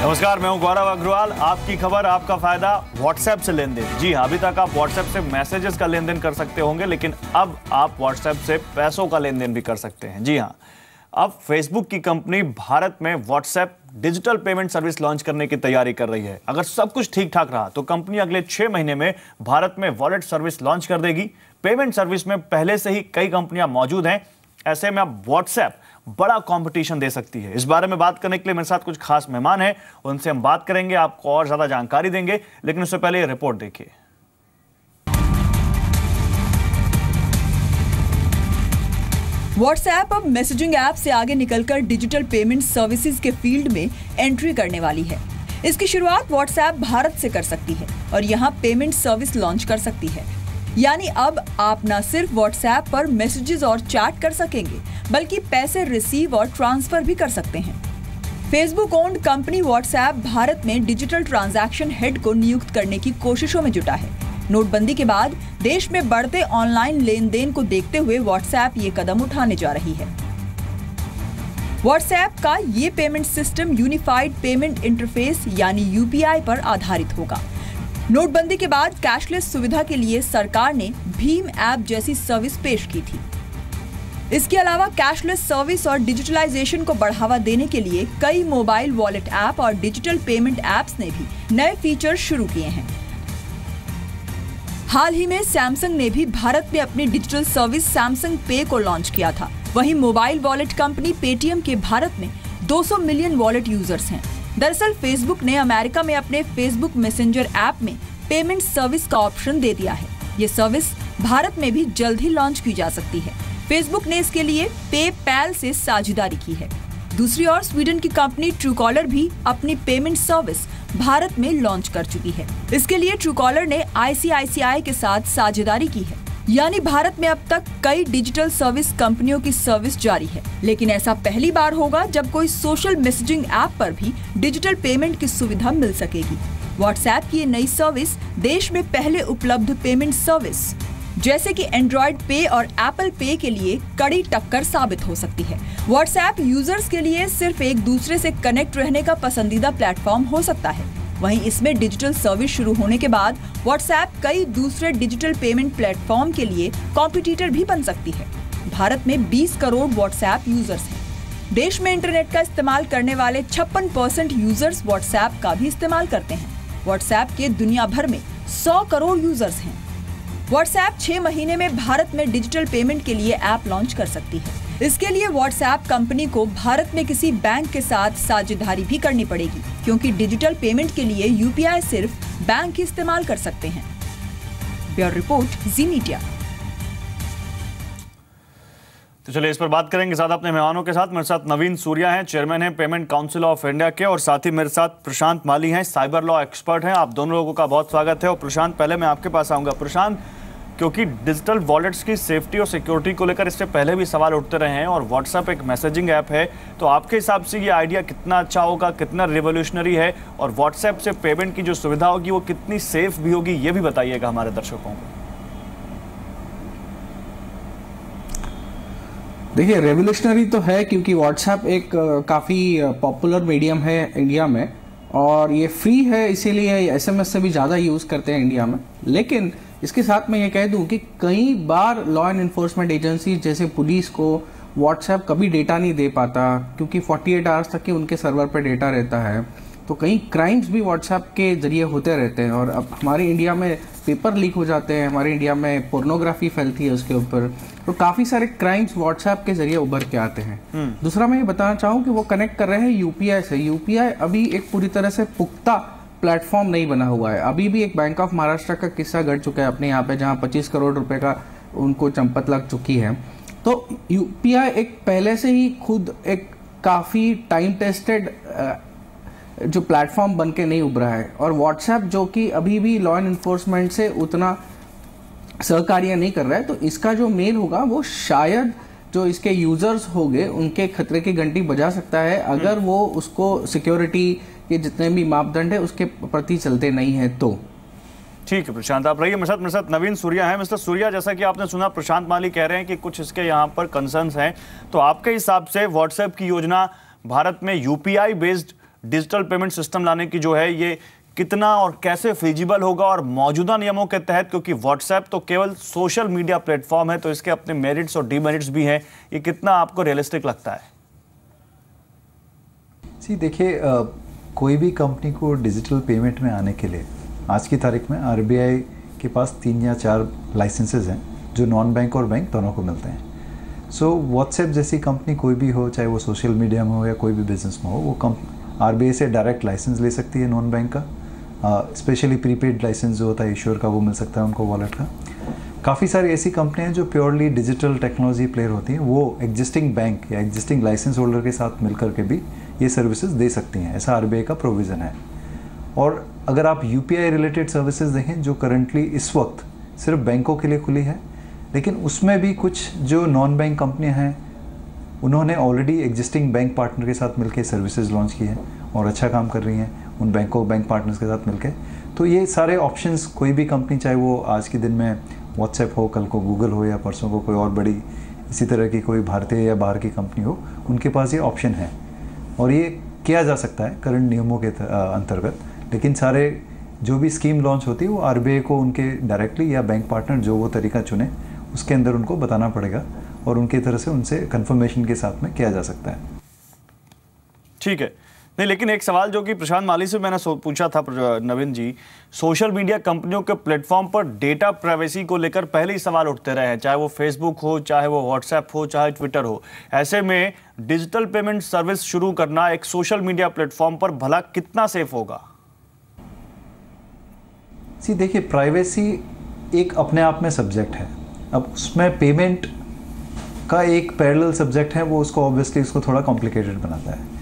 नमस्कार, मैं हूं गौरव अग्रवाल। आपकी खबर, आपका फायदा, व्हाट्सएप से लेन देन। जी हां, अभी तक आप व्हाट्सएप से मैसेजेस का लेन देन कर सकते होंगे, लेकिन अब आप व्हाट्सएप से पैसों का लेन देन भी कर सकते हैं। जी हां, अब फेसबुक की कंपनी भारत में WhatsApp digital payment service launch करने की तैयारी कर रही है। अगर सब कुछ ठीक ठाक रहा तो कंपनी अगले 6 महीने में भारत में वॉलेट सर्विस लॉन्च कर देगी। पेमेंट सर्विस में पहले से ही कई कंपनियां मौजूद हैं, ऐसे में अब व्हाट्सएप बड़ा कंपटीशन दे सकती है। इस बारे में बात करने के लिए मेरे साथ कुछ खास मेहमान हैं, उनसे हम बात करेंगे, आपको और ज्यादा जानकारी देंगे, लेकिन उससे पहले ये रिपोर्ट देखिए। व्हाट्सएप अब मैसेजिंग ऐप से आगे निकलकर डिजिटल पेमेंट सर्विसेज के फील्ड में एंट्री करने वाली है। इसकी शुरुआत व्हाट्सएप भारत से कर सकती है और यहाँ पेमेंट सर्विस लॉन्च कर सकती है। यानी अब आप न सिर्फ व्हाट्सएप पर मैसेजेस और चैट कर सकेंगे, बल्कि पैसे रिसीव और ट्रांसफर भी कर सकते हैं। Facebook owned company WhatsApp Bharat में डिजिटल ट्रांजैक्शन हेड को नियुक्त करने की कोशिशों में जुटा है। नोटबंदी के बाद देश में बढ़ते ऑनलाइन लेन देन को देखते हुए व्हाट्सएप ये कदम उठाने जा रही है। व्हाट्सएप का ये payment system unified payment interface यानी यूपीआई पर आधारित होगा। नोटबंदी के बाद कैशलेस सुविधा के लिए सरकार ने भीम ऐप जैसी सर्विस पेश की थी। इसके अलावा कैशलेस सर्विस और डिजिटलाइजेशन को बढ़ावा देने के लिए कई मोबाइल वॉलेट ऐप और डिजिटल पेमेंट ऐप्स ने भी नए फीचर शुरू किए हैं। हाल ही में सैमसंग ने भी भारत में अपनी डिजिटल सर्विस सैमसंग पे को लॉन्च किया था। वहीं मोबाइल वॉलेट कंपनी पेटीएम के भारत में 200 मिलियन वॉलेट यूजर्स हैं। दरअसल फेसबुक ने अमेरिका में अपने फेसबुक मैसेंजर ऐप में पेमेंट सर्विस का ऑप्शन दे दिया है। ये सर्विस भारत में भी जल्द ही लॉन्च की जा सकती है। फेसबुक ने इसके लिए पेपैल से साझेदारी की है। दूसरी ओर स्वीडन की कंपनी ट्रूकॉलर भी अपनी पेमेंट सर्विस भारत में लॉन्च कर चुकी है। इसके लिए ट्रूकॉलर ने आईसीआईसीआई के साथ साझेदारी की है। यानी भारत में अब तक कई डिजिटल सर्विस कंपनियों की सर्विस जारी है, लेकिन ऐसा पहली बार होगा जब कोई सोशल मैसेजिंग ऐप पर भी डिजिटल पेमेंट की सुविधा मिल सकेगी। व्हाट्सएप की ये नई सर्विस देश में पहले उपलब्ध पेमेंट सर्विस जैसे कि एंड्रॉइड पे और एप्पल पे के लिए कड़ी टक्कर साबित हो सकती है। व्हाट्सएप यूजर्स के लिए सिर्फ एक दूसरे से कनेक्ट रहने का पसंदीदा प्लेटफॉर्म हो सकता है। वहीं इसमें डिजिटल सर्विस शुरू होने के बाद व्हाट्सएप कई दूसरे डिजिटल पेमेंट प्लेटफॉर्म के लिए कॉम्पिटिटर भी बन सकती है। भारत में 20 करोड़ व्हाट्सएप यूजर्स हैं। देश में इंटरनेट का इस्तेमाल करने वाले 56% यूजर्स व्हाट्सएप का भी इस्तेमाल करते हैं। व्हाट्सएप के दुनिया भर में 100 करोड़ यूजर्स हैं। व्हाट्सएप 6 महीने में भारत में डिजिटल पेमेंट के लिए ऐप लॉन्च कर सकती है। इसके लिए व्हाट्सएप कंपनी को भारत में किसी बैंक के साथ साझेदारी भी करनी पड़ेगी, क्योंकि डिजिटल पेमेंट के लिए यूपीआई सिर्फ बैंक ही इस्तेमाल कर सकते हैं। ब्यूरो रिपोर्ट, जी मीडिया। तो चलिए इस पर बात करेंगे ज्यादा अपने मेहमानों के साथ। मेरे साथ नवीन सूर्या हैं, चेयरमैन हैं पेमेंट काउंसिल ऑफ इंडिया के, और साथ ही मेरे साथ प्रशांत माली हैं, साइबर लॉ एक्सपर्ट हैं। आप दोनों लोगों का बहुत स्वागत है। और प्रशांत, पहले मैं आपके पास आऊंगा। प्रशांत, क्योंकि डिजिटल वॉलेट्स की सेफ्टी और सिक्योरिटी को लेकर इससे पहले भी सवाल उठते रहे हैं, और व्हाट्सएप एक मैसेजिंग ऐप है, तो आपके हिसाब से ये आइडिया कितना अच्छा होगा, कितना रिवोल्यूशनरी है, और व्हाट्सएप से पेमेंट की जो सुविधा होगी वो कितनी सेफ भी होगी, ये भी बताइएगा हमारे दर्शकों को। देखिए, रेवोल्यूशनरी तो है क्योंकि व्हाट्सएप एक काफ़ी पॉपुलर मीडियम है इंडिया में, और ये फ्री है, इसीलिए एसएमएस से भी ज़्यादा यूज़ करते हैं इंडिया में। लेकिन इसके साथ मैं ये कह दूं कि कई बार लॉ एंड इन्फोर्समेंट एजेंसी जैसे पुलिस को व्हाट्सएप कभी डेटा नहीं दे पाता, क्योंकि 48 आवर्स तक ही उनके सर्वर पर डेटा रहता है। तो कई क्राइम्स भी व्हाट्सएप के जरिए होते रहते हैं, और अब हमारे इंडिया में पेपर लीक हो जाते हैं, हमारे इंडिया में पोर्नोग्राफी फैलती है उसके ऊपर, तो काफ़ी सारे क्राइम्स व्हाट्सएप के जरिए उभर के आते हैं। दूसरा मैं ये बताना चाहूँ कि वो कनेक्ट कर रहे हैं यूपीआई से। यूपीआई अभी एक पूरी तरह से पुख्ता प्लेटफॉर्म नहीं बना हुआ है। अभी भी एक बैंक ऑफ महाराष्ट्र का किस्सा घट चुका है अपने यहाँ पे, जहाँ 25 करोड़ रुपए का उनको चंपत लग चुकी है। तो यूपीआई एक पहले से ही खुद एक काफ़ी टाइम टेस्टेड जो प्लेटफॉर्म बन के नहीं उभरा है, और व्हाट्सएप जो कि अभी भी लॉ एंड इन्फोर्समेंट से उतना सहकार्य नहीं कर रहा है, तो इसका जो मेन होगा वो शायद जो इसके यूजर्स होंगे उनके खतरे की घंटी बजा सकता है, अगर वो उसको सिक्योरिटी के जितने भी मापदंड है उसके प्रति चलते नहीं है तो। ठीक है प्रशांत, आप रहिए मेरे साथ नवीन सूर्या है। मिस्टर सूर्या, जैसा कि आपने सुना प्रशांत माली कह रहे हैं कि कुछ इसके यहाँ पर कंसर्न्स हैं, तो आपके हिसाब से व्हाट्सएप की योजना भारत में UPI based digital payment system लाने की जो है ये कितना और कैसे फिजिबल होगा और मौजूदा नियमों के तहत, क्योंकि व्हाट्सएप तो केवल सोशल मीडिया प्लेटफॉर्म है तो इसके अपने मेरिट्स और डीमेरिट्स भी हैं, ये कितना आपको रियलिस्टिक लगता है? जी देखिए, कोई भी कंपनी को डिजिटल पेमेंट में आने के लिए आज की तारीख में आरबीआई के पास 3 या 4 लाइसेंसेज हैं जो नॉन बैंक और बैंक दोनों को मिलते हैं। सो व्हाट्सएप जैसी कंपनी कोई भी हो, चाहे वो सोशल मीडिया में हो या कोई भी बिजनेस में हो, वो आरबीआई से डायरेक्ट लाइसेंस ले सकती है नॉन बैंक का। स्पेशली प्रीपेड लाइसेंस जो होता है इश्योर का, वो मिल सकता है उनको वॉलेट का। काफ़ी सारी ऐसी कंपनियां हैं जो प्योरली डिजिटल टेक्नोलॉजी प्लेयर होती हैं, वो एग्जिस्टिंग बैंक या एग्जिस्टिंग लाइसेंस होल्डर के साथ मिलकर के भी ये सर्विसेज दे सकती हैं। ऐसा आरबीआई का प्रोविज़न है। और अगर आप यूपीआई रिलेटेड सर्विसेज देखें जो करंटली इस वक्त सिर्फ बैंकों के लिए खुली है, लेकिन उसमें भी कुछ जो नॉन बैंक कंपनियाँ हैं उन्होंने ऑलरेडी एग्जिस्टिंग बैंक पार्टनर के साथ मिलकर सर्विसेज लॉन्च की हैं और अच्छा काम कर रही हैं उन बैंक पार्टनर्स के साथ मिलकर। तो ये सारे ऑप्शंस कोई भी कंपनी, चाहे वो आज के दिन में व्हाट्सएप हो, कल को गूगल हो या परसों को कोई और बड़ी इसी तरह की कोई भारतीय या बाहर की कंपनी हो, उनके पास ये ऑप्शन है और ये किया जा सकता है करंट नियमों के अंतर्गत। लेकिन सारे जो भी स्कीम लॉन्च होती है वो आरबीआई को उनके डायरेक्टली या बैंक पार्टनर जो वो तरीका चुने उसके अंदर उनको बताना पड़ेगा और उनकी तरह से उनसे कंफर्मेशन के साथ में किया जा सकता है। ठीक है। नहीं, लेकिन एक सवाल जो कि प्रशांत माली से मैंने पूछा था नवीन जी, सोशल मीडिया कंपनियों के प्लेटफॉर्म पर डेटा प्राइवेसी को लेकर पहले ही सवाल उठते रहे हैं, चाहे वो फेसबुक हो, चाहे वो व्हाट्सएप हो, चाहे ट्विटर हो। ऐसे में डिजिटल पेमेंट सर्विस शुरू करना एक सोशल मीडिया प्लेटफॉर्म पर भला कितना सेफ होगा? देखिए, प्राइवेसी एक अपने आप में सब्जेक्ट है। अब उसमें पेमेंट का एक पैरेलल सब्जेक्ट है, वो उसको ऑब्वियसली उसको थोड़ा कॉम्प्लिकेटेड बनाता है।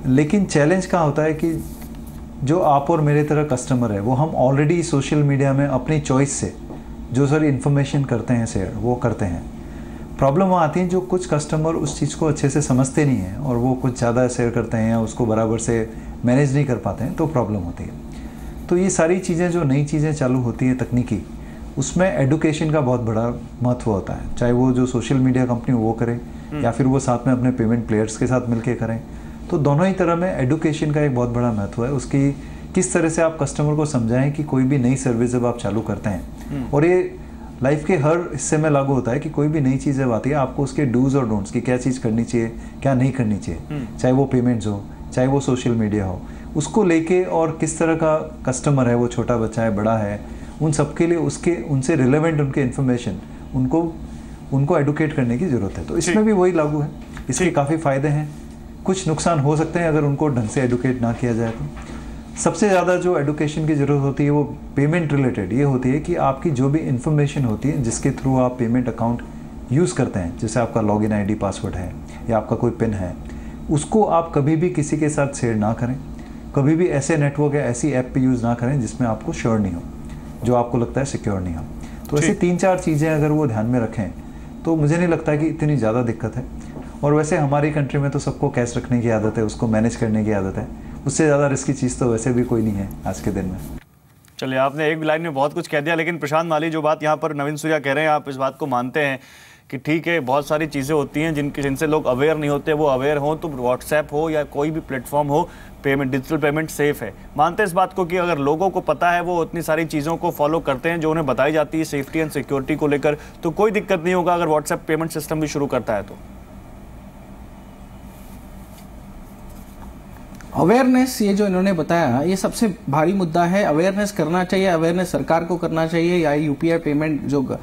लेकिन चैलेंज कहाँ होता है कि जो आप और मेरे तरह कस्टमर है वो हम ऑलरेडी सोशल मीडिया में अपनी चॉइस से जो सारी इन्फॉर्मेशन करते हैं शेयर, वो करते हैं। प्रॉब्लम वहाँ आती है जो कुछ कस्टमर उस चीज़ को अच्छे से समझते नहीं हैं और वो कुछ ज़्यादा शेयर करते हैं या उसको बराबर से मैनेज नहीं कर पाते हैं, तो प्रॉब्लम होती है। तो ये सारी चीज़ें जो नई चीज़ें चालू होती हैं तकनीकी, उसमें एडुकेशन का बहुत बड़ा महत्व होता है, चाहे वो जो सोशल मीडिया कंपनी वो करे या फिर वो साथ में अपने पेमेंट प्लेयर्स के साथ मिलकर करें। तो दोनों ही तरह में एडुकेशन का एक बहुत बड़ा महत्व है। उसकी किस तरह से आप कस्टमर को समझाएं कि कोई भी नई सर्विस जब आप चालू करते हैं, और ये लाइफ के हर हिस्से में लागू होता है कि कोई भी नई चीज़ जब आती है आपको उसके डूज और डोंट्स की क्या चीज़ करनी चाहिए, क्या नहीं करनी चाहिए, चाहे वो पेमेंट्स हो, चाहे वो सोशल मीडिया हो, उसको लेके और किस तरह का कस्टमर है, वो छोटा बच्चा है, बड़ा है, उन सबके लिए उसके उनसे रिलेवेंट उनके इन्फॉर्मेशन उनको एडुकेट करने की ज़रूरत है। तो इसमें भी वही लागू है। इसके काफ़ी फ़ायदे हैं, कुछ नुकसान हो सकते हैं अगर उनको ढंग से एडुकेट ना किया जाए। तो सबसे ज़्यादा जो एडुकेशन की ज़रूरत होती है वो पेमेंट रिलेटेड ये होती है कि आपकी जो भी इन्फॉर्मेशन होती है जिसके थ्रू आप पेमेंट अकाउंट यूज़ करते हैं, जैसे आपका लॉगिन आईडी पासवर्ड है या आपका कोई पिन है, उसको आप कभी भी किसी के साथ शेयर ना करें। कभी भी ऐसे नेटवर्क या ऐसी ऐप पे यूज़ ना करें जिसमें आपको श्योर नहीं हो, जो आपको लगता है सिक्योर नहीं हो। तो ऐसी 3-4 चीज़ें अगर वो ध्यान में रखें तो मुझे नहीं लगता कि इतनी ज़्यादा दिक्कत है। और वैसे हमारी कंट्री में तो सबको कैश रखने की आदत है, उसको मैनेज करने की आदत है, उससे ज़्यादा रिस्की चीज़ तो वैसे भी कोई नहीं है आज के दिन में। चलिए, आपने एक लाइन में बहुत कुछ कह दिया, लेकिन प्रशांत माली जो बात यहाँ पर नवीन सूर्या कह रहे हैं, आप इस बात को मानते हैं कि ठीक है बहुत सारी चीज़ें होती हैं जिनसे लोग अवेयर नहीं होते, वो अवेयर हों तो व्हाट्सएप हो या कोई भी प्लेटफॉर्म हो, पेमेंट डिजिटल पेमेंट सेफ़ है। मानते हैं इस बात को कि अगर लोगों को पता है, वो इतनी सारी चीज़ों को फॉलो करते हैं जो उन्हें बताई जाती है सेफ्टी एंड सिक्योरिटी को लेकर, तो कोई दिक्कत नहीं होगा अगर व्हाट्सएप पेमेंट सिस्टम भी शुरू करता है तो। अवेयरनेस, ये जो इन्होंने बताया, ये सबसे भारी मुद्दा है। अवेयरनेस करना चाहिए, अवेयरनेस सरकार को करना चाहिए या यूपीआई पेमेंट जो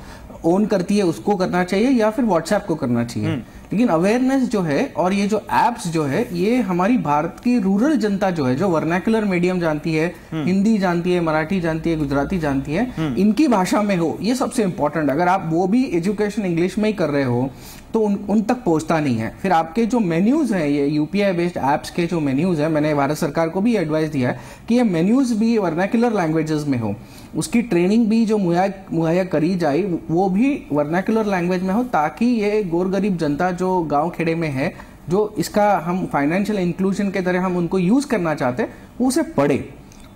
ओन करती है उसको करना चाहिए या फिर व्हाट्सएप को करना चाहिए। लेकिन अवेयरनेस जो है और ये जो एप्स जो है, ये हमारी भारत की रूरल जनता जो है, जो वर्नाकुलर मीडियम जानती है, हिंदी जानती है, मराठी जानती है, गुजराती जानती है, इनकी भाषा में हो, ये सबसे इंपॉर्टेंट। अगर आप वो भी एजुकेशन इंग्लिश में ही कर रहे हो तो उन तक पहुंचता नहीं है। फिर आपके जो मेन्यूज हैं, ये यूपीआई बेस्ड ऐप्स के जो मेन्यूज हैं, मैंने भारत सरकार को भी एडवाइस दिया है कि ये मेन्यूज भी वर्नाकुलर लैंग्वेजेस में हो, उसकी ट्रेनिंग भी जो मुहैया करी जाए वो भी वर्नाकुलर लैंग्वेज में हो, ताकि ये गोर गरीब जनता जो गांव खेड़े में है, जो इसका हम फाइनेंशियल इंक्लूजन के तरह हम उनको यूज करना चाहते हैं, वो उसे पढ़े।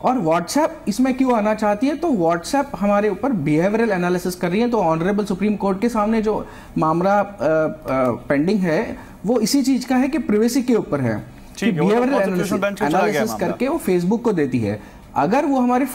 और व्हाट्सएप इसमें क्यों आना चाहती है, तो व्हाट्सएप हमारे ऊपर बिहेवियरल एनालिसिस कर रही है। तो ऑनरेबल सुप्रीम कोर्ट के सामने जो मामला पेंडिंग है वो इसी चीज का है कि प्राइवेसी के ऊपर है। कि बिहेवियरल एनालिसिस करके वो फेसबुक को देती है। अगर वो हमारे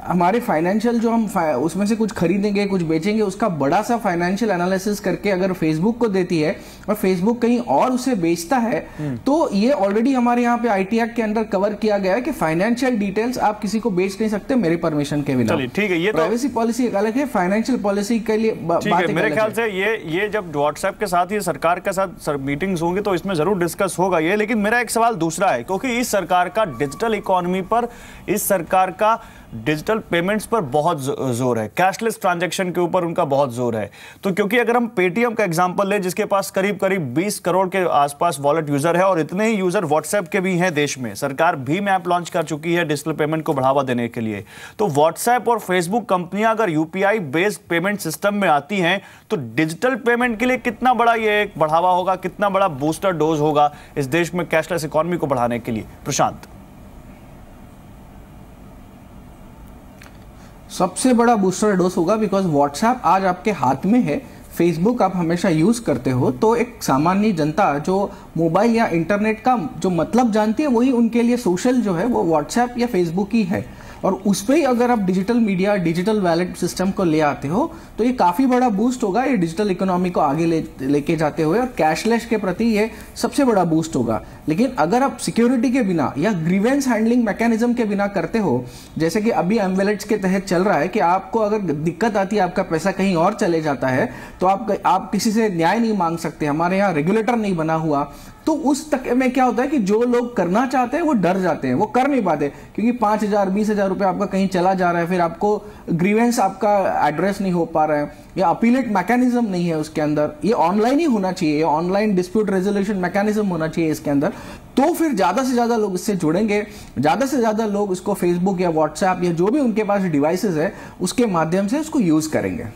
हमारे फाइनेंशियल जो हम उसमें से कुछ खरीदेंगे कुछ बेचेंगे उसका बड़ा सा फाइनेंशियल एनालिसिस करके अगर फेसबुक को देती है और फेसबुक कहीं और उसे बेचता है, तो ये ऑलरेडी हमारे यहाँ पे आईटी एक्ट के अंदर कवर किया गया है कि फाइनेंशियल डिटेल्स आप किसी को बेच नहीं सकते मेरे परमिशन के बिना। ठीक है, ये प्राइवेसी पॉलिसी एक अलग है, फाइनेंशियल पॉलिसी के लिए मेरे ख्याल से ये जब व्हाट्सएप के साथ ये सरकार के साथ मीटिंग्स होंगी तो इसमें जरूर डिस्कस होगा ये। लेकिन मेरा एक सवाल दूसरा है, क्योंकि इस सरकार का डिजिटल इकोनॉमी पर, इस सरकार का डिजिटल पेमेंट्स पर बहुत जोर है, कैशलेस ट्रांजैक्शन के ऊपर उनका बहुत जोर है। तो क्योंकि अगर हम पेटीएम का एग्जांपल लें जिसके पास करीब 20 करोड़ के आसपास वॉलेट यूजर है और इतने ही यूजर व्हाट्सएप के भी हैं देश में, सरकार भीम ऐप लॉन्च कर चुकी है डिजिटल पेमेंट को बढ़ावा देने के लिए। तो व्हाट्सएप और फेसबुक कंपनियां अगर यूपीआई बेस्ड पेमेंट सिस्टम में आती हैं तो डिजिटल पेमेंट के लिए कितना बड़ा ये एक बढ़ावा होगा, कितना बड़ा बूस्टर डोज होगा इस देश में कैशलेस इकोनॉमी को बढ़ाने के लिए? प्रशांत। सबसे बड़ा बूस्टर डोज होगा, बिकॉज व्हाट्सएप आज आपके हाथ में है, फेसबुक आप हमेशा यूज करते हो, तो एक सामान्य जनता जो मोबाइल या इंटरनेट का जो मतलब जानती है वही उनके लिए सोशल जो है वो व्हाट्सएप या फेसबुक ही है। और उस पर ही अगर आप digital media, digital wallet system को ले आते हो तो ये काफ़ी बड़ा बूस्ट होगा, ये डिजिटल इकोनॉमी को आगे लेके जाते हुए, और कैशलेस के प्रति ये सबसे बड़ा बूस्ट होगा। लेकिन अगर आप सिक्योरिटी के बिना या ग्रीवेंस हैंडलिंग मैकेनिज्म के बिना करते हो, जैसे कि अभी एमवेलेट्स के तहत चल रहा है कि आपको अगर दिक्कत आती है, आपका पैसा कहीं और चले जाता है, तो आप किसी से न्याय नहीं मांग सकते, हमारे यहाँ रेगुलेटर नहीं बना हुआ, तो उस तक में क्या होता है कि जो लोग करना चाहते हैं वो डर जाते हैं, वो कर नहीं पाते, क्योंकि 5,000 20,000 रुपये आपका कहीं चला जा रहा है, फिर आपको ग्रीवेंस आपका एड्रेस नहीं हो पा रहा है, या अपीलेट मैकेनिज्म नहीं है उसके अंदर, ये ऑनलाइन ही होना चाहिए, ऑनलाइन डिस्प्यूट रेजोल्यूशन मैकेनिज्म होना चाहिए इसके अंदर, तो फिर ज्यादा से ज्यादा लोग इससे जुड़ेंगे, ज्यादा से ज्यादा लोग इसको फेसबुक या व्हाट्सएप या जो भी उनके पास डिवाइसेस है उसके माध्यम से उसको यूज करेंगे।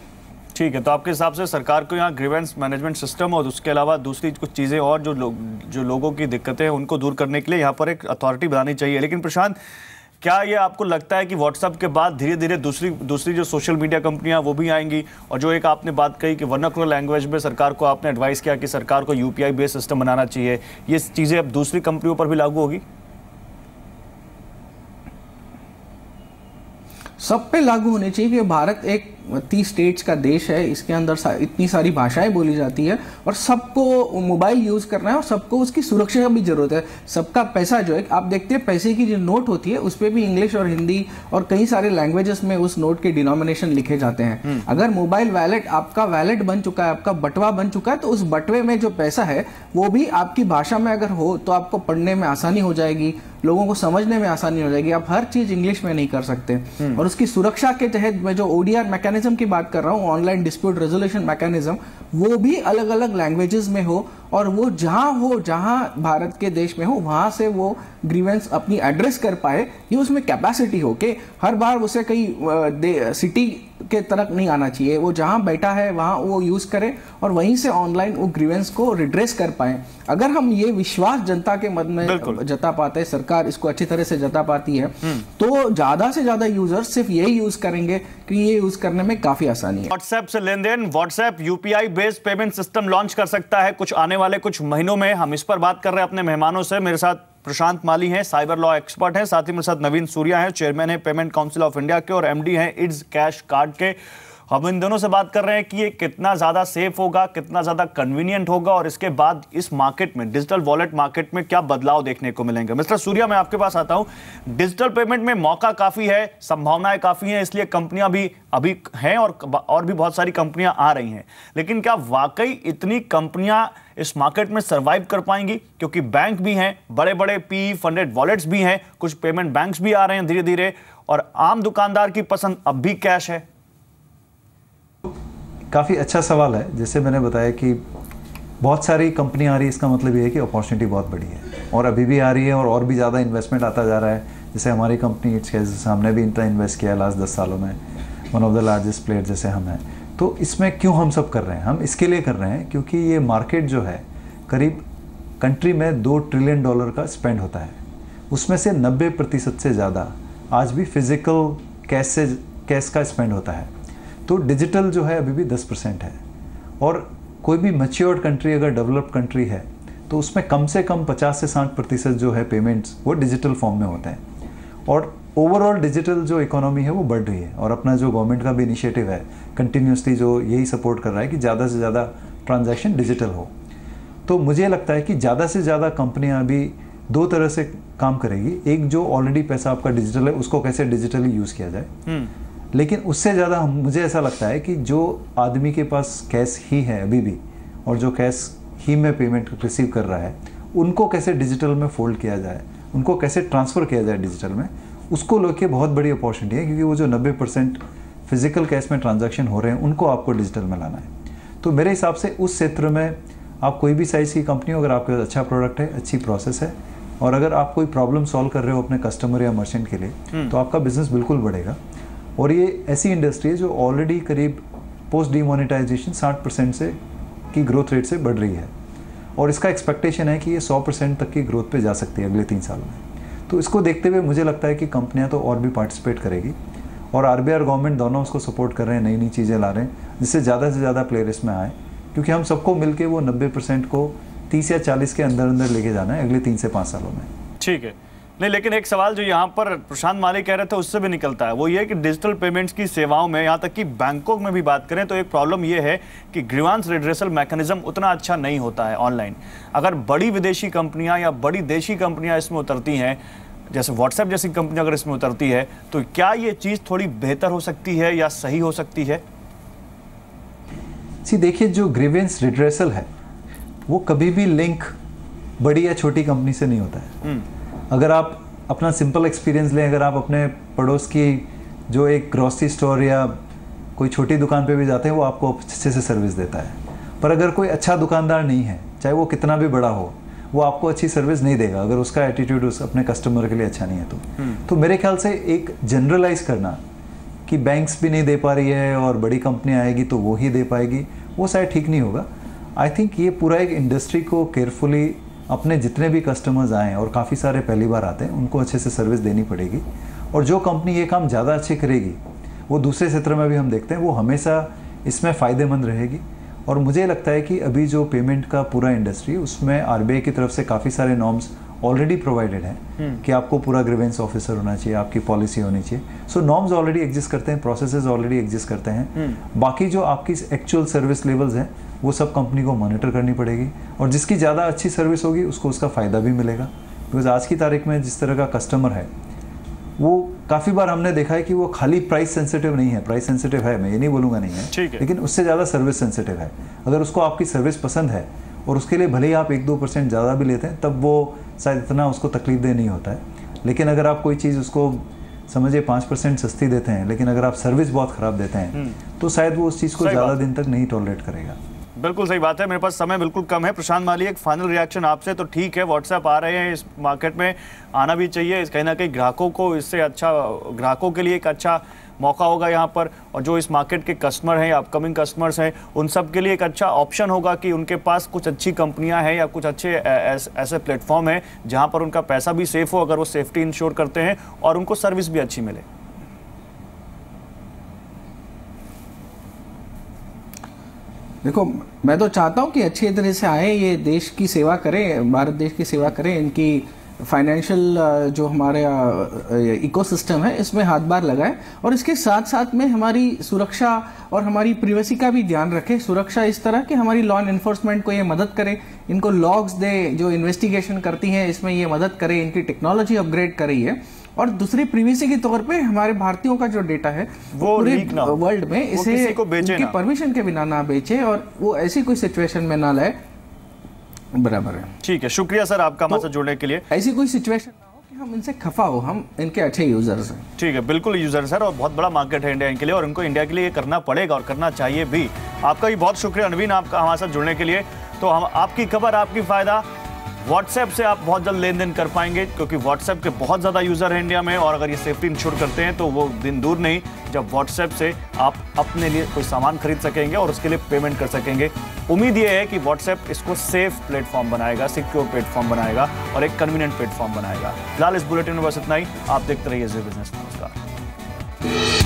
ठीक है, तो आपके हिसाब से सरकार को यहाँ ग्रीवेंस मैनेजमेंट सिस्टम और उसके अलावा दूसरी कुछ चीज़ें और जो लोगों की दिक्कतें हैं उनको दूर करने के लिए यहाँ पर एक अथॉरिटी बनानी चाहिए। लेकिन प्रशांत, क्या ये आपको लगता है कि व्हाट्सएप के बाद धीरे धीरे दूसरी जो सोशल मीडिया कंपनियां वो भी आएंगी? और जो एक आपने बात कही कि वर्नाकुलर लैंग्वेज में सरकार को आपने एडवाइस किया कि सरकार को यूपीआई बेस्ड सिस्टम बनाना चाहिए, ये चीज़ें अब दूसरी कंपनियों पर भी लागू होगी? सब पे लागू होने चाहिए कि भारत एक 30 स्टेट्स का देश है, इसके अंदर इतनी सारी भाषाएं बोली जाती है और सबको मोबाइल यूज करना है और सबको उसकी सुरक्षा की भी जरूरत है। सबका पैसा जो है, आप देखते हैं पैसे की जो नोट होती है उस पर भी इंग्लिश और हिंदी और कई सारे लैंग्वेजेस में उस नोट के डिनोमिनेशन लिखे जाते हैं। अगर मोबाइल वैलेट आपका वैलेट बन चुका है, आपका बटवा बन चुका है, तो उस बटवे में जो पैसा है वो भी आपकी भाषा में अगर हो तो आपको पढ़ने में आसानी हो जाएगी, लोगों को समझने में आसानी हो जाएगी। आप हर चीज इंग्लिश में नहीं कर सकते। और उसकी सुरक्षा के तहत मैं जो ओडीआर मैकेनिज्म की बात कर रहा हूँ, ऑनलाइन डिस्प्यूट रेजोल्यूशन मैकेनिज्म, वो भी अलग अलग लैंग्वेजेस में हो और वो जहां भारत के देश में हो वहां से वो ग्रीवेंस अपनी एड्रेस कर पाए, ये उसमें कैपेसिटी हो कि हर बार उसे कहीं सिटी के तरफ नहीं आना चाहिए, वो जहां बैठा है वहां वो यूज करे और वहीं से ऑनलाइन वो ग्रीवेंस को रिड्रेस कर पाए। अगर हम ये विश्वास जनता के मन में जता पाते हैं, सरकार इसको अच्छी तरह से जता पाती है, तो ज्यादा से ज्यादा यूजर्स सिर्फ यही यूज करेंगे कि ये यूज करने में काफी आसानी है। व्हाट्सएप से लेन देन, WhatsApp UPI based payment system launch कर सकता है कुछ आने वाले कुछ महीनों में। हम इस पर बात कर रहे हैं अपने मेहमानों से। मेरे साथ प्रशांत माली हैं, साइबर लॉ एक्सपर्ट हैं, साथ ही मेरे साथ नवीन सूर्या हैं, चेयरमैन है पेमेंट काउंसिल ऑफ इंडिया के और एमडी हैं इट्स कैश कार्ड के। हम इन दोनों से बात कर रहे हैं कि ये कितना ज्यादा सेफ होगा, कितना ज्यादा कन्वीनियंट होगा और इसके बाद इस मार्केट में, डिजिटल वॉलेट मार्केट में क्या बदलाव देखने को मिलेंगे। मिस्टर सूर्या, मैं आपके पास आता हूं। डिजिटल पेमेंट में मौका काफी है, संभावनाएं काफी हैं, इसलिए कंपनियां भी अभी हैं और भी बहुत सारी कंपनियां आ रही हैं। लेकिन क्या वाकई इतनी कंपनियां इस मार्केट में सर्वाइव कर पाएंगी? क्योंकि बैंक भी हैं, बड़े बड़े पी फंडेड वॉलेट्स भी हैं, कुछ पेमेंट बैंक्स भी आ रहे हैं धीरे धीरे, और आम दुकानदार की पसंद अब भी कैश है। काफ़ी अच्छा सवाल है। जैसे मैंने बताया कि बहुत सारी कंपनियां आ रही है, इसका मतलब ये है कि अपॉर्चुनिटी बहुत बड़ी है और अभी भी आ रही है और भी ज़्यादा इन्वेस्टमेंट आता जा रहा है। जैसे हमारी कंपनी इट्स कैश, हमने भी इतना इन्वेस्ट किया लास्ट 10 सालों में, one of the largest player जैसे हम हैं। तो इसमें क्यों हम सब कर रहे हैं? हम इसके लिए कर रहे हैं क्योंकि ये मार्केट जो है करीब कंट्री में $2 ट्रिलियन का स्पेंड होता है, उसमें से 90% से ज़्यादा आज भी फिजिकल कैश का स्पेंड होता है। तो डिजिटल जो है अभी भी 10% है और कोई भी मैच्योर्ड कंट्री अगर डेवलप्ड कंट्री है तो उसमें कम से कम 50 से 60% जो है पेमेंट्स वो डिजिटल फॉर्म में होते हैं। और ओवरऑल डिजिटल जो इकोनॉमी है वो बढ़ रही है, और अपना जो गवर्नमेंट का भी इनिशिएटिव है कंटिन्यूसली जो यही सपोर्ट कर रहा है कि ज़्यादा से ज़्यादा ट्रांजैक्शन डिजिटल हो। तो मुझे लगता है कि ज़्यादा से ज़्यादा कंपनियां अभी दो तरह से काम करेगी। एक, जो ऑलरेडी पैसा आपका डिजिटल है उसको कैसे डिजिटली यूज़ किया जाए, लेकिन उससे ज़्यादा मुझे ऐसा लगता है कि जो आदमी के पास कैश ही है अभी भी, और जो कैश ही में पेमेंट रिसीव कर रहा है, उनको कैसे डिजिटल में फोल्ड किया जाए, उनको कैसे ट्रांसफ़र किया जाए डिजिटल में, उसको लेके बहुत बड़ी अपॉर्चुनिटी है। क्योंकि वो जो 90% फिजिकल कैश में ट्रांजैक्शन हो रहे हैं उनको आपको डिजिटल में लाना है। तो मेरे हिसाब से उस क्षेत्र में आप कोई भी साइज़ की कंपनी हो, अगर आपके पास अच्छा प्रोडक्ट है, अच्छी प्रोसेस है, और अगर आप कोई प्रॉब्लम सॉल्व कर रहे हो अपने कस्टमर या मर्चेंट के लिए, तो आपका बिजनेस बिल्कुल बढ़ेगा। और ये ऐसी इंडस्ट्री है जो ऑलरेडी करीब पोस्ट डीमोनेटाइजेशन 60% से की ग्रोथ रेट से बढ़ रही है, और इसका एक्सपेक्टेशन है कि ये 100% तक की ग्रोथ पे जा सकती है अगले 3 साल में। तो इसको देखते हुए मुझे लगता है कि कंपनियां तो और भी पार्टिसिपेट करेगी, और आरबीआई और गवर्नमेंट दोनों उसको सपोर्ट कर रहे हैं, नई नई चीज़ें ला रहे हैं जिससे ज़्यादा से ज़्यादा प्लेयर इसमें आए, क्योंकि हम सबको मिलके वो 90% को 30 या 40 के अंदर अंदर लेके जाना है अगले 3 से 5 सालों में। ठीक है। नहीं, लेकिन एक सवाल जो यहाँ पर प्रशांत माली कह रहे थे उससे भी निकलता है, वो ये कि डिजिटल पेमेंट्स की सेवाओं में, यहाँ तक कि बैंकों में भी बात करें तो एक प्रॉब्लम ये है कि ग्रीवांस रिड्रेसल मैकेनिज्म उतना अच्छा नहीं होता है ऑनलाइन। अगर बड़ी विदेशी कंपनियां या बड़ी देशी कंपनियां इसमें उतरती हैं, जैसे व्हाट्सएप जैसी कंपनी अगर इसमें उतरती है, तो क्या ये चीज़ थोड़ी बेहतर हो सकती है या सही हो सकती है? देखिए, जो ग्रीवेंस रिड्रेसल है वो कभी भी लिंक बड़ी या छोटी कंपनी से नहीं होता है। अगर आप अपना सिंपल एक्सपीरियंस लें, अगर आप अपने पड़ोस की जो एक ग्रोसरी स्टोर या कोई छोटी दुकान पे भी जाते हैं, वो आपको अच्छे से सर्विस देता है। पर अगर कोई अच्छा दुकानदार नहीं है, चाहे वो कितना भी बड़ा हो, वो आपको अच्छी सर्विस नहीं देगा अगर उसका एटीट्यूड उस अपने कस्टमर के लिए अच्छा नहीं है। तो मेरे ख्याल से एक जनरलाइज करना कि बैंक्स भी नहीं दे पा रही है और बड़ी कंपनी आएगी तो वो ही दे पाएगी, वो शायद ठीक नहीं होगा। आई थिंक ये पूरा एक इंडस्ट्री को केयरफुली अपने जितने भी कस्टमर्स आएँ, और काफ़ी सारे पहली बार आते हैं, उनको अच्छे से सर्विस देनी पड़ेगी। और जो कंपनी ये काम ज़्यादा अच्छे करेगी, वो दूसरे क्षेत्र में भी हम देखते हैं, वो हमेशा इसमें फ़ायदेमंद रहेगी। और मुझे लगता है कि अभी जो पेमेंट का पूरा इंडस्ट्री, उसमें आरबीआई की तरफ से काफ़ी सारे नॉर्म्स ऑलरेडी प्रोवाइडेड हैं कि आपको पूरा ग्रीवेंस ऑफिसर होना चाहिए, आपकी पॉलिसी होनी चाहिए। सो नॉर्म्स ऑलरेडी एग्जिस्ट करते हैं, प्रोसेसेस ऑलरेडी एग्जिस्ट करते हैं। बाकी जो आपकी एक्चुअल सर्विस लेवल्स हैं वो सब कंपनी को मॉनिटर करनी पड़ेगी, और जिसकी ज़्यादा अच्छी सर्विस होगी उसको उसका फ़ायदा भी मिलेगा। बिकॉज आज की तारीख में जिस तरह का कस्टमर है, वो काफ़ी बार हमने देखा है कि वो खाली प्राइस सेंसिटिव नहीं है, प्राइस सेंसिटिव है, मैं ये नहीं बोलूँगा नहीं है, लेकिन उससे ज़्यादा सर्विस सेंसिटिव है। अगर उसको आपकी सर्विस पसंद है और उसके लिए भले ही आप 1-2% ज़्यादा भी लेते हैं, तब वो शायद इतना उसको तकलीफ दे नहीं होता है। लेकिन अगर आप कोई चीज़ उसको समझिए 5% सस्ती देते हैं, लेकिन अगर आप सर्विस बहुत ख़राब देते हैं, तो शायद वो उस चीज़ को ज़्यादा दिन तक नहीं टॉलरेट करेगा। बिल्कुल सही बात है। मेरे पास समय बिल्कुल कम है। प्रशांत माली, एक फाइनल रिएक्शन आपसे। तो ठीक है, व्हाट्सएप आ रहे हैं, इस मार्केट में आना भी चाहिए, कहीं ना कहीं ग्राहकों को इससे अच्छा, ग्राहकों के लिए एक अच्छा मौका होगा यहाँ पर, और जो इस मार्केट के कस्टमर हैं, अपकमिंग कस्टमर्स हैं, उन सब के लिए एक अच्छा ऑप्शन होगा कि उनके पास कुछ अच्छी कंपनियां हैं या कुछ अच्छे ऐसे प्लेटफॉर्म हैं जहाँ पर उनका पैसा भी सेफ हो, अगर वो सेफ्टी इंश्योर करते हैं, और उनको सर्विस भी अच्छी मिले। देखो, मैं तो चाहता हूँ कि अच्छी तरह से आए, ये देश की सेवा करें, भारत देश की सेवा करें, इनकी फाइनेंशियल जो हमारा इकोसिस्टम है इसमें हाथ बार लगाएं, और इसके साथ साथ में हमारी सुरक्षा और हमारी प्राइवेसी का भी ध्यान रखें। सुरक्षा इस तरह कि हमारी लॉ एनफोर्समेंट को ये मदद करे, इनको लॉग्स दे, जो इन्वेस्टिगेशन करती हैं इसमें ये मदद करे, इनकी टेक्नोलॉजी अपग्रेड कर रही है। और दूसरी प्राइवेसी के तौर पे हमारे भारतीयों का जो डेटा है वो पूरे वर्ल्ड में इसे उनकी परमिशन के बिना ना बेचे, और वो ऐसी कोई सिचुएशन में ना लाए। बराबर है। ठीक है, शुक्रिया सर आपका हमारे साथ जुड़ने के लिए। ऐसी कोई सिचुएशन ना हो कि हम इनसे खफा हो, हम इनके अच्छे यूजर्स हैं। ठीक है, बिल्कुल यूजर सर, और बहुत बड़ा मार्केट है इंडिया के लिए, और इनको इंडिया के लिए करना पड़ेगा और करना चाहिए भी। आपका भी बहुत शुक्रिया नवीन, आपका हमारे साथ जुड़ने के लिए। तो हम आपकी खबर आपकी फायदा, व्हाट्सएप से आप बहुत जल्द लेन देन कर पाएंगे, क्योंकि व्हाट्सएप के बहुत ज़्यादा यूज़र हैं इंडिया में, और अगर ये सेफ्टी इंश्योर करते हैं तो वो दिन दूर नहीं जब व्हाट्सएप से आप अपने लिए कोई सामान खरीद सकेंगे और उसके लिए पेमेंट कर सकेंगे। उम्मीद ये है कि व्हाट्सएप इसको सेफ प्लेटफॉर्म बनाएगा, सिक्योर प्लेटफॉर्म बनाएगा और एक कन्वीनियंट प्लेटफॉर्म बनाएगा। फिलहाल इस बुलेटिन में बस इतना ही। आप देखते रहिए ज़ी बिजनेस। नमस्कार।